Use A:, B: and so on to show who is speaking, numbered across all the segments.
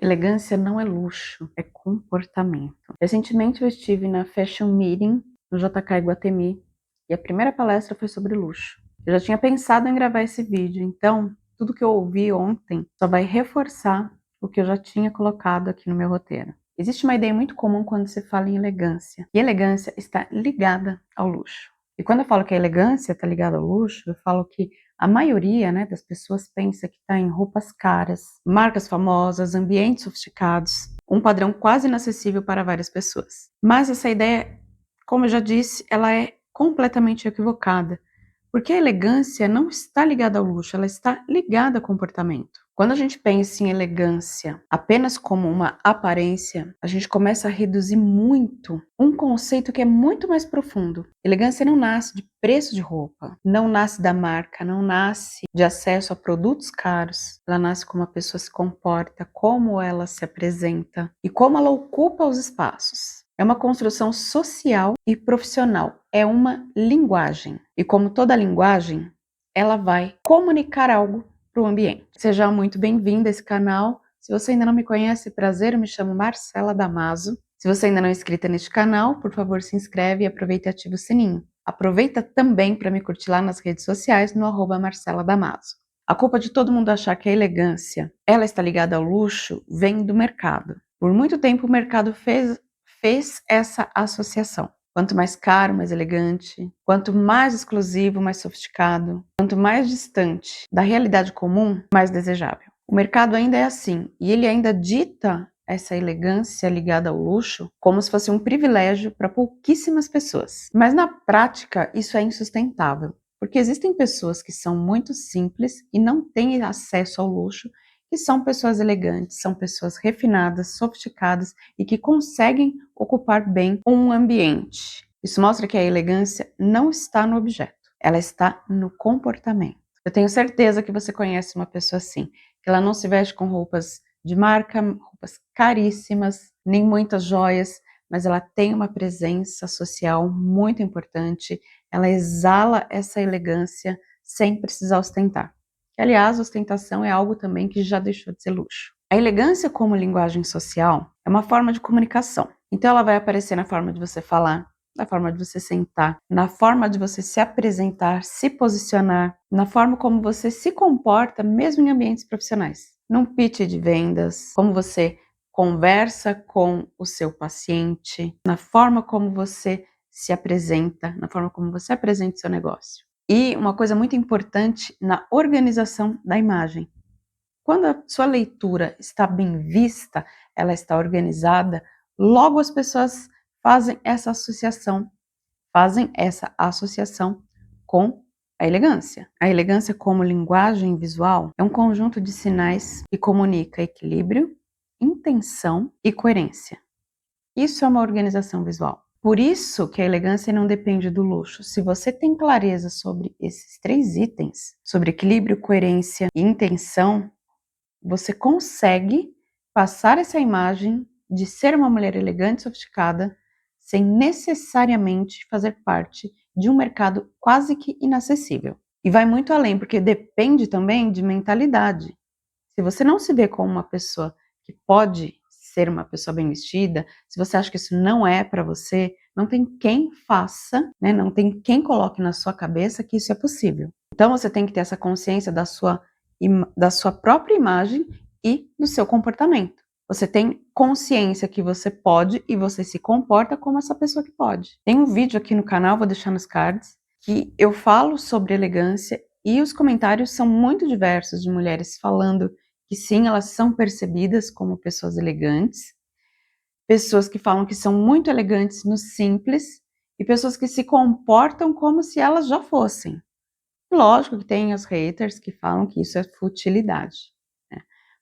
A: Elegância não é luxo, é comportamento. Recentemente eu estive na Fashion Meeting no JK Iguatemi e a primeira palestra foi sobre luxo. Eu já tinha pensado em gravar esse vídeo, então tudo que eu ouvi ontem só vai reforçar o que eu já tinha colocado aqui no meu roteiro. Existe uma ideia muito comum quando se fala em elegância, e elegância está ligada ao luxo. E quando eu falo que a elegância está ligada ao luxo, eu falo que a maioria, das pessoas pensa que está em roupas caras, marcas famosas, ambientes sofisticados, um padrão quase inacessível para várias pessoas. Mas essa ideia, como eu já disse, ela é completamente equivocada, porque a elegância não está ligada ao luxo, ela está ligada ao comportamento. Quando a gente pensa em elegância apenas como uma aparência, a gente começa a reduzir muito um conceito que é muito mais profundo. Elegância não nasce de preço de roupa, não nasce da marca, não nasce de acesso a produtos caros. Ela nasce como a pessoa se comporta, como ela se apresenta e como ela ocupa os espaços. É uma construção social e profissional. É uma linguagem. E como toda linguagem, ela vai comunicar algo para o ambiente. Seja muito bem-vindo a esse canal. Se você ainda não me conhece, prazer, eu me chamo Marcela Damaso. Se você ainda não é inscrita neste canal, por favor, se inscreve e aproveita e ativa o sininho. Aproveita também para me curtir lá nas redes sociais no @Marcela Damaso. A culpa de todo mundo achar que a elegância ela está ligada ao luxo vem do mercado. Por muito tempo o mercado fez essa associação. Quanto mais caro, mais elegante. Quanto mais exclusivo, mais sofisticado. Quanto mais distante da realidade comum, mais desejável. O mercado ainda é assim, e ele ainda dita essa elegância ligada ao luxo como se fosse um privilégio para pouquíssimas pessoas. Mas na prática, isso é insustentável, porque existem pessoas que são muito simples e não têm acesso ao luxo, que são pessoas elegantes, são pessoas refinadas, sofisticadas e que conseguem ocupar bem um ambiente. Isso mostra que a elegância não está no objeto, ela está no comportamento. Eu tenho certeza que você conhece uma pessoa assim, que ela não se veste com roupas de marca, roupas caríssimas, nem muitas joias, mas ela tem uma presença social muito importante, ela exala essa elegância sem precisar ostentar. Aliás, a ostentação é algo também que já deixou de ser luxo. A elegância como linguagem social é uma forma de comunicação. Então ela vai aparecer na forma de você falar, na forma de você sentar, na forma de você se apresentar, se posicionar, na forma como você se comporta mesmo em ambientes profissionais. Num pitch de vendas, como você conversa com o seu paciente, na forma como você se apresenta, na forma como você apresenta o seu negócio. E uma coisa muito importante na organização da imagem. Quando a sua leitura está bem vista, ela está organizada, logo as pessoas fazem essa associação com a elegância. A elegância como linguagem visual é um conjunto de sinais que comunica equilíbrio, intenção e coerência. Isso é uma organização visual. Por isso que a elegância não depende do luxo. Se você tem clareza sobre esses 3 itens, sobre equilíbrio, coerência e intenção, você consegue passar essa imagem de ser uma mulher elegante e sofisticada sem necessariamente fazer parte de um mercado quase que inacessível. E vai muito além, porque depende também de mentalidade. Se você não se vê como uma pessoa que pode ser uma pessoa bem vestida, se você acha que isso não é para você, não tem quem faça, não tem quem coloque na sua cabeça que isso é possível. Então você tem que ter essa consciência da sua própria imagem e do seu comportamento. Você tem consciência que você pode e você se comporta como essa pessoa que pode. Tem um vídeo aqui no canal, vou deixar nos cards, que eu falo sobre elegância e os comentários são muito diversos de mulheres falando que sim, elas são percebidas como pessoas elegantes, pessoas que falam que são muito elegantes no simples e pessoas que se comportam como se elas já fossem. Lógico que tem os haters que falam que isso é futilidade,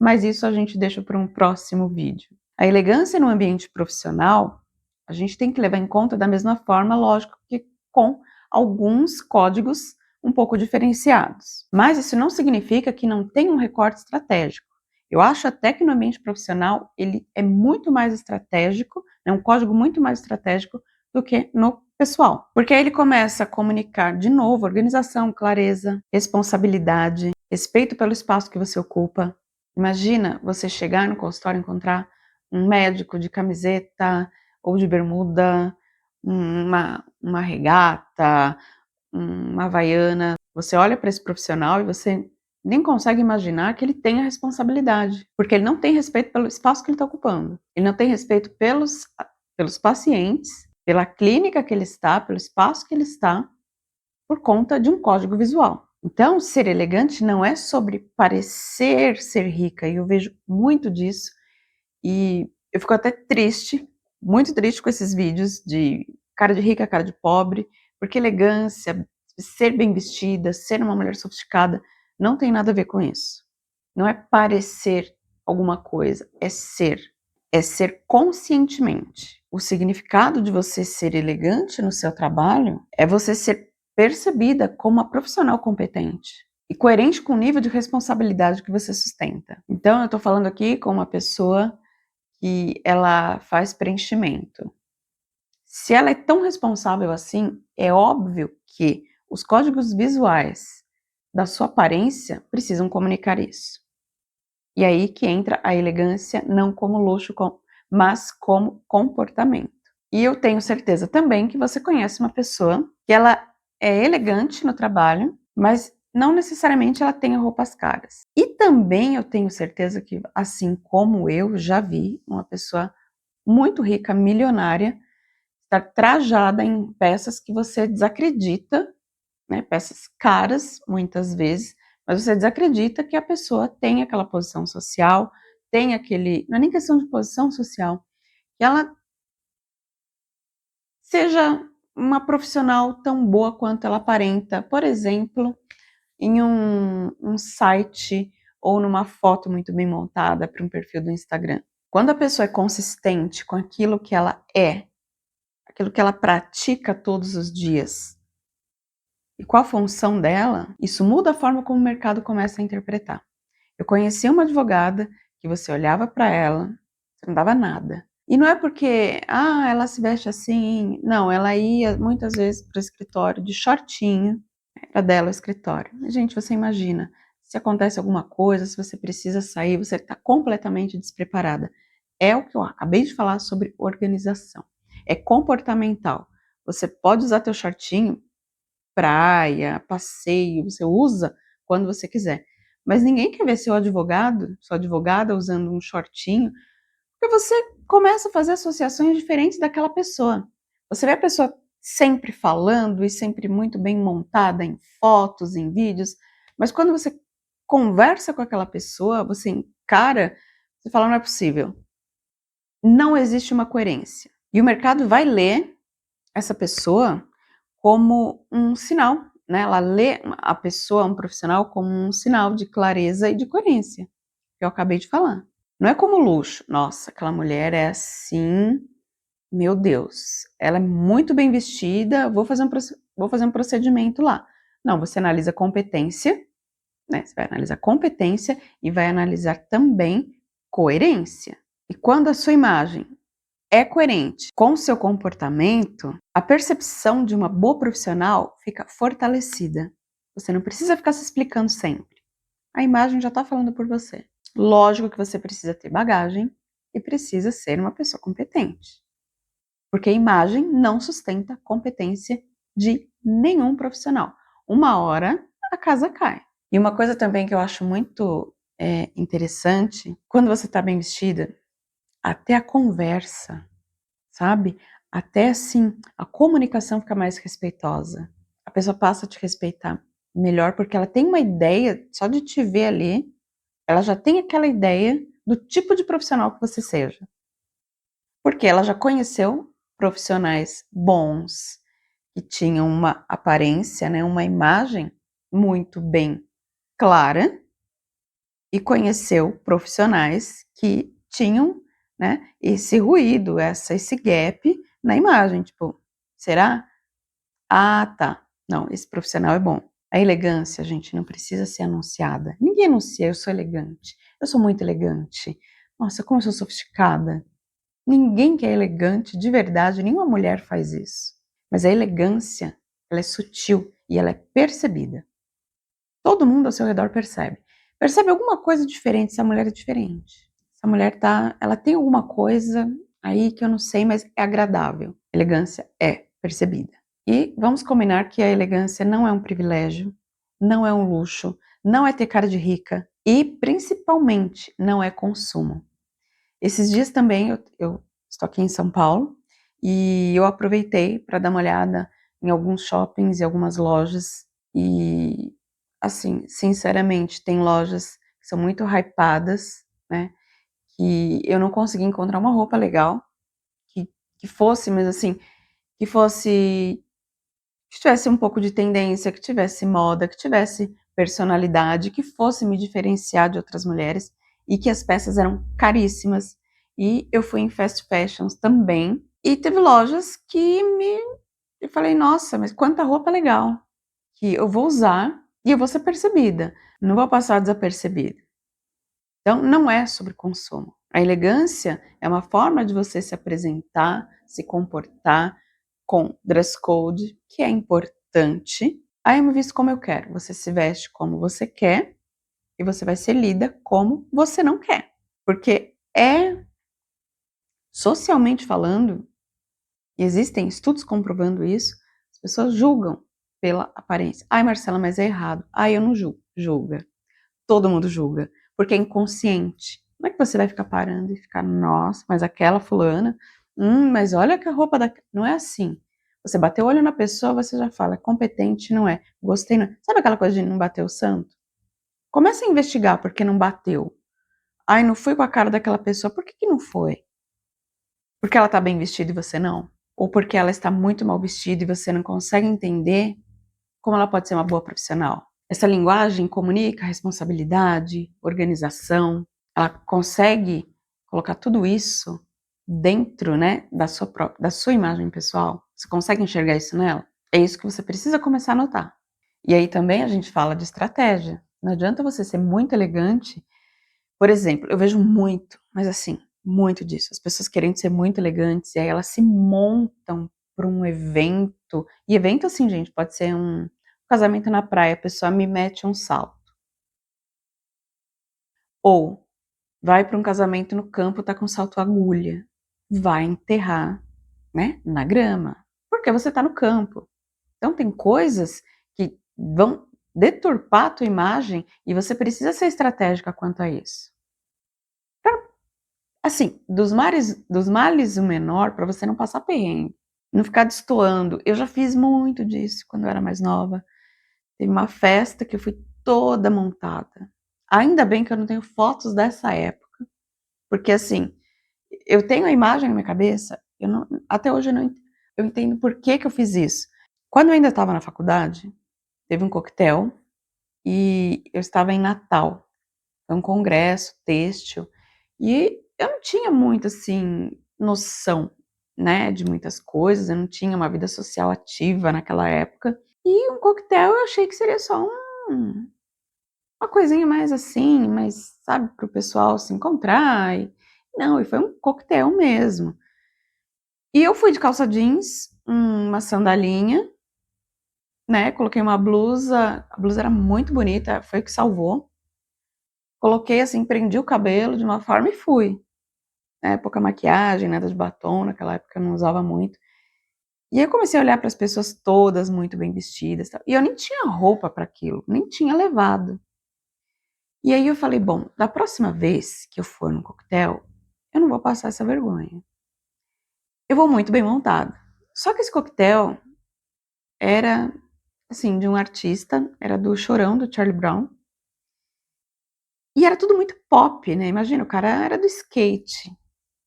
A: mas isso a gente deixa para um próximo vídeo. A elegância no ambiente profissional, a gente tem que levar em conta da mesma forma, lógico que com alguns códigos um pouco diferenciados. Mas isso não significa que não tem um recorte estratégico. Eu acho até que no ambiente profissional ele é muito mais estratégico, é um código muito mais estratégico do que no pessoal. Porque aí ele começa a comunicar de novo organização, clareza, responsabilidade, respeito pelo espaço que você ocupa, Imagina você chegar no consultório e encontrar um médico de camiseta ou de bermuda, uma regata, uma havaiana. Você olha para esse profissional e você nem consegue imaginar que ele tem a responsabilidade, porque ele não tem respeito pelo espaço que ele está ocupando. Ele não tem respeito pelos pacientes, pela clínica que ele está, pelo espaço que ele está, por conta de um código visual. Então, ser elegante não é sobre parecer ser rica, e eu vejo muito disso, e eu fico até triste, muito triste com esses vídeos de cara de rica, cara de pobre, porque elegância, ser bem vestida, ser uma mulher sofisticada, não tem nada a ver com isso. Não é parecer alguma coisa, é ser. É ser conscientemente. O significado de você ser elegante no seu trabalho é você ser percebida como uma profissional competente e coerente com o nível de responsabilidade que você sustenta. Então, eu estou falando aqui com uma pessoa que ela faz preenchimento. Se ela é tão responsável assim, é óbvio que os códigos visuais da sua aparência precisam comunicar isso. E aí que entra a elegância, não como luxo, mas como comportamento. E eu tenho certeza também que você conhece uma pessoa que ela é elegante no trabalho, mas não necessariamente ela tenha roupas caras. E também eu tenho certeza que, assim como eu já vi uma pessoa muito rica, milionária, estar trajada em peças que você desacredita, né, peças caras, muitas vezes, mas você desacredita que a pessoa tem aquela posição social, tem aquele, não é nem questão de posição social, que ela seja uma profissional tão boa quanto ela aparenta, por exemplo, em um site ou numa foto muito bem montada para um perfil do Instagram. Quando a pessoa é consistente com aquilo que ela é, aquilo que ela pratica todos os dias, e qual a função dela, isso muda a forma como o mercado começa a interpretar. Eu conheci uma advogada que você olhava para ela, você não dava nada. E não é porque, ela se veste assim. Não, ela ia muitas vezes para o escritório de shortinho, era dela o escritório. Mas, gente, você imagina, se acontece alguma coisa, se você precisa sair, você está completamente despreparada. É o que eu acabei de falar sobre organização. É comportamental. Você pode usar teu shortinho, praia, passeio, você usa quando você quiser. Mas ninguém quer ver seu advogado, sua advogada usando um shortinho, porque você começa a fazer associações diferentes daquela pessoa. Você vê a pessoa sempre falando e sempre muito bem montada em fotos, em vídeos, mas quando você conversa com aquela pessoa, você encara, você fala, não é possível. Não existe uma coerência. E o mercado vai ler essa pessoa como um sinal, né? Ela lê a pessoa, um profissional, como um sinal de clareza e de coerência, que eu acabei de falar. Não é como luxo. Nossa, aquela mulher é assim, meu Deus, ela é muito bem vestida, vou fazer um procedimento lá. Não, você analisa competência, né? Você vai analisar competência e vai analisar também coerência. E quando a sua imagem é coerente com o seu comportamento, a percepção de uma boa profissional fica fortalecida. Você não precisa ficar se explicando sempre. A imagem já está falando por você. Lógico que você precisa ter bagagem e precisa ser uma pessoa competente. Porque a imagem não sustenta competência de nenhum profissional. Uma hora a casa cai. E uma coisa também que eu acho muito interessante, quando você está bem vestida, até a conversa, sabe? Até assim, a comunicação fica mais respeitosa. A pessoa passa a te respeitar melhor porque ela tem uma ideia, só de te ver ali, ela já tem aquela ideia do tipo de profissional que você seja. Porque ela já conheceu profissionais bons, que tinham uma aparência, né, uma imagem muito bem clara, e conheceu profissionais que tinham, né, esse ruído, esse gap na imagem, tipo, será? Ah, tá. Não, esse profissional é bom. A elegância, gente, não precisa ser anunciada. Ninguém anuncia, eu sou elegante. Eu sou muito elegante. Nossa, como eu sou sofisticada. Ninguém que é elegante de verdade, nenhuma mulher faz isso. Mas a elegância, ela é sutil e ela é percebida. Todo mundo ao seu redor percebe. Percebe alguma coisa diferente, essa mulher é diferente. Essa mulher ela tem alguma coisa aí que eu não sei, mas é agradável. Elegância é percebida. E vamos combinar que a elegância não é um privilégio, não é um luxo, não é ter cara de rica e, principalmente, não é consumo. Esses dias também eu estou aqui em São Paulo e eu aproveitei para dar uma olhada em alguns shoppings e algumas lojas e, assim, sinceramente, tem lojas que são muito hypadas, né, que eu não consegui encontrar uma roupa legal que que fosse, mas assim, que fosse que tivesse um pouco de tendência, que tivesse moda, que tivesse personalidade, que fosse me diferenciar de outras mulheres e que as peças eram caríssimas. E eu fui em fast fashions também e teve lojas que eu falei: "Nossa, mas quanta roupa legal, que eu vou usar e eu vou ser percebida, não vou passar desapercebida". Então não é sobre consumo. A elegância é uma forma de você se apresentar, se comportar com dress code, que é importante. Aí eu me visto como eu quero. Você se veste como você quer e você vai ser lida como você não quer. Porque socialmente falando, e existem estudos comprovando isso, as pessoas julgam pela aparência. Ai, Marcela, mas é errado. Ai, eu não julgo. Julga. Todo mundo julga, porque é inconsciente. Como é que você vai ficar parando e ficar, nossa, mas aquela fulana, mas olha que a roupa da. Não é assim. Você bateu o olho na pessoa, você já fala, é competente, não é? Gostei, não é? Sabe aquela coisa de não bater o santo? Começa a investigar por que não bateu. Ai, não fui com a cara daquela pessoa, por que não foi? Porque ela tá bem vestida e você não? Ou porque ela está muito mal vestida e você não consegue entender como ela pode ser uma boa profissional? Essa linguagem comunica responsabilidade, organização, ela consegue colocar tudo isso dentro, né, da sua imagem pessoal? Você consegue enxergar isso nela? É isso que você precisa começar a notar. E aí também a gente fala de estratégia. Não adianta você ser muito elegante. Por exemplo, eu vejo muito, mas assim, muito disso. As pessoas querendo ser muito elegantes e aí elas se montam para um evento. E evento assim, gente, pode ser um casamento na praia, a pessoa me mete um salto. Ou vai para um casamento no campo, tá com salto agulha. Vai enterrar, né, na grama, porque você tá no campo. Então tem coisas que vão deturpar a tua imagem e você precisa ser estratégica quanto a isso. Assim, dos males o menor, para você não passar perrengue, não ficar destoando. Eu já fiz muito disso quando eu era mais nova. Teve uma festa que eu fui toda montada. Ainda bem que eu não tenho fotos dessa época, porque assim, eu tenho a imagem na minha cabeça, eu não até hoje eu entendo por que que eu fiz isso. Quando eu ainda estava na faculdade, teve um coquetel e eu estava em Natal, foi um congresso têxtil, e eu não tinha muito, assim, noção, né, de muitas coisas, eu não tinha uma vida social ativa naquela época, e um coquetel eu achei que seria só uma coisinha mais assim, mais, sabe, para o pessoal se encontrar não, e foi um coquetel mesmo. E eu fui de calça jeans, uma sandalinha, né, coloquei uma blusa, a blusa era muito bonita, foi o que salvou. Coloquei assim, prendi o cabelo de uma forma e fui. Pouca maquiagem, nada de batom, naquela época eu não usava muito. E aí eu comecei a olhar para as pessoas todas muito bem vestidas, tal, e eu nem tinha roupa para aquilo, nem tinha levado. E aí eu falei: "Bom, da próxima vez que eu for num coquetel, eu não vou passar essa vergonha. Eu vou muito bem montada". Só que esse coquetel era, assim, de um artista, era do Chorão, do Charlie Brown, e era tudo muito pop, né, imagina, o cara era do skate.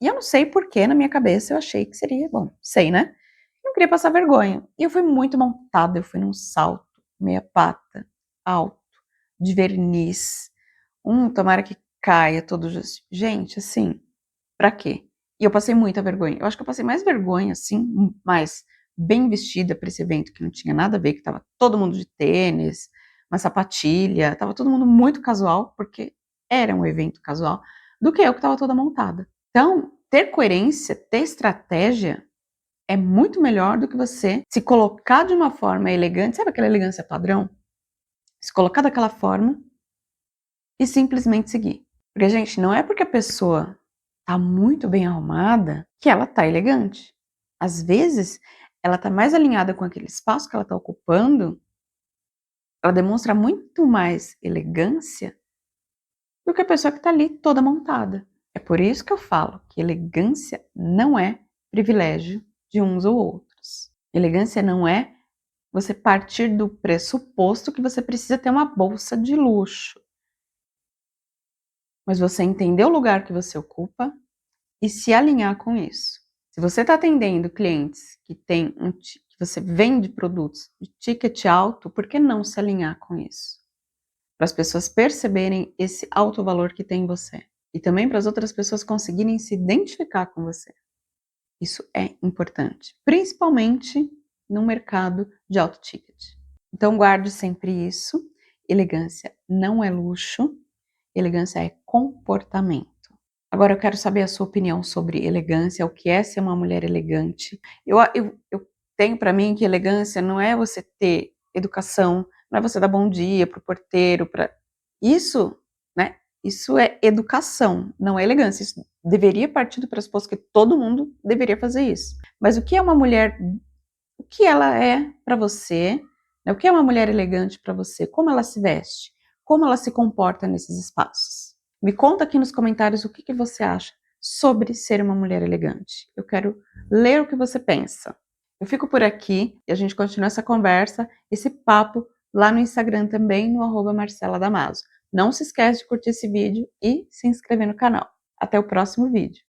A: E eu não sei porquê, na minha cabeça eu achei que seria bom, sei, né, não queria passar vergonha. E eu fui muito montada, eu fui num salto, meia pata, alto, de verniz. Tomara que caia todo gente, assim, pra quê? E eu passei muita vergonha. Eu acho que eu passei mais vergonha, assim, mais bem vestida pra esse evento, que não tinha nada a ver, que estava todo mundo de tênis, uma sapatilha, estava todo mundo muito casual, porque era um evento casual, do que eu que estava toda montada. Então, ter coerência, ter estratégia é muito melhor do que você se colocar de uma forma elegante, sabe aquela elegância padrão? Se colocar daquela forma e simplesmente seguir. Porque, gente, não é porque a pessoa tá muito bem arrumada que ela tá elegante. Às vezes, ela tá mais alinhada com aquele espaço que ela tá ocupando, ela demonstra muito mais elegância do que a pessoa que tá ali toda montada. É por isso que eu falo que elegância não é privilégio de uns ou outros. Elegância não é você partir do pressuposto que você precisa ter uma bolsa de luxo, mas você entender o lugar que você ocupa e se alinhar com isso. Se você está atendendo clientes que que você vende produtos de ticket alto, por que não se alinhar com isso? Para as pessoas perceberem esse alto valor que tem em você. E também para as outras pessoas conseguirem se identificar com você. Isso é importante, principalmente no mercado de alto ticket. Então guarde sempre isso. Elegância não é luxo, elegância é comportamento. Agora eu quero saber a sua opinião sobre elegância, o que é ser uma mulher elegante. Eu tenho para mim que elegância não é você ter educação, não é você dar bom dia pro porteiro, para isso, né? Isso é educação, não é elegância. Isso deveria partir do pressuposto que todo mundo deveria fazer isso. Mas o que é uma mulher, o que ela é para você, né? O que é uma mulher elegante para você? Como ela se veste? Como ela se comporta nesses espaços? Me conta aqui nos comentários o que você acha sobre ser uma mulher elegante. Eu quero ler o que você pensa. Eu fico por aqui e a gente continua essa conversa, esse papo lá no Instagram também, no @marceladamaso. Não se esquece de curtir esse vídeo e se inscrever no canal. Até o próximo vídeo.